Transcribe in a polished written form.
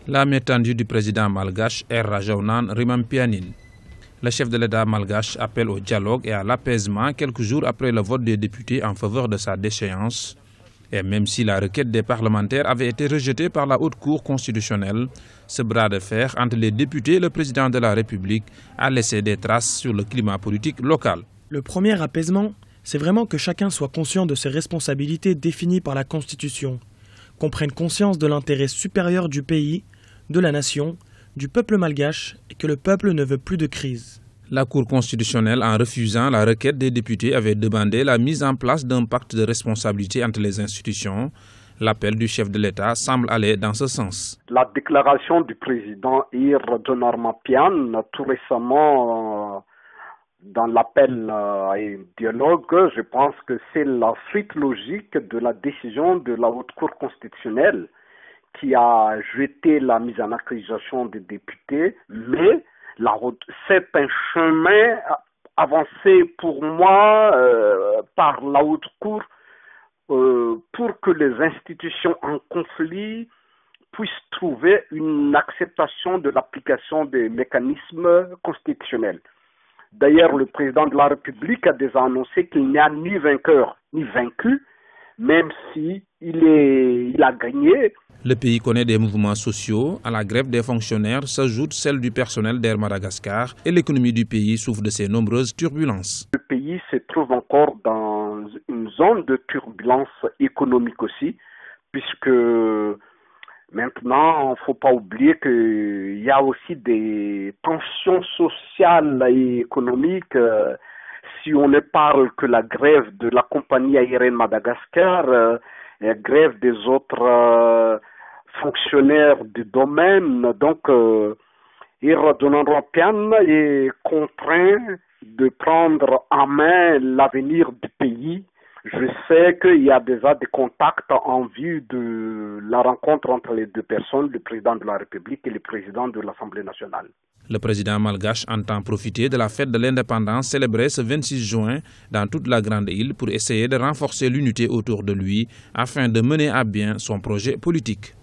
La main tendue du président malgache est Rajaunan Rimampianine. Le chef de l'État malgache appelle au dialogue et à l'apaisement quelques jours après le vote des députés en faveur de sa déchéance. Et même si la requête des parlementaires avait été rejetée par la Haute Cour constitutionnelle, ce bras de fer entre les députés et le président de la République a laissé des traces sur le climat politique local. Le premier apaisement, c'est vraiment que chacun soit conscient de ses responsabilités définies par la Constitution, qu'on prenne conscience de l'intérêt supérieur du pays, de la nation, du peuple malgache et que le peuple ne veut plus de crise. La Cour constitutionnelle, en refusant la requête des députés, avait demandé la mise en place d'un pacte de responsabilité entre les institutions. L'appel du chef de l'État semble aller dans ce sens. La déclaration du président Rajaunan Rimampianine tout récemment dans l'appel à un dialogue, je pense que c'est la suite logique de la décision de la Haute Cour constitutionnelle qui a jeté la mise en accusation des députés, mais c'est un chemin avancé pour moi par la Haute Cour pour que les institutions en conflit puissent trouver une acceptation de l'application des mécanismes constitutionnels. D'ailleurs, le président de la République a déjà annoncé qu'il n'y a ni vainqueur ni vaincu, même si il a gagné. Le pays connaît des mouvements sociaux. À la grève des fonctionnaires s'ajoute celle du personnel d'Air Madagascar et l'économie du pays souffre de ces nombreuses turbulences. Le pays se trouve encore dans une zone de turbulence économique aussi, puisque maintenant, il ne faut pas oublier qu'il y a aussi des tensions sociales et économiques. Si on ne parle que la grève de la compagnie aérienne Madagascar, la grève des autres fonctionnaires du domaine, donc Rajaunan Rimampianine est contraint de prendre en main l'avenir du pays. Je sais qu'il y a déjà des contacts en vue de la rencontre entre les deux personnes, le président de la République et le président de l'Assemblée nationale. Le président malgache entend profiter de la fête de l'indépendance célébrée ce 26 juin dans toute la Grande Île pour essayer de renforcer l'unité autour de lui afin de mener à bien son projet politique.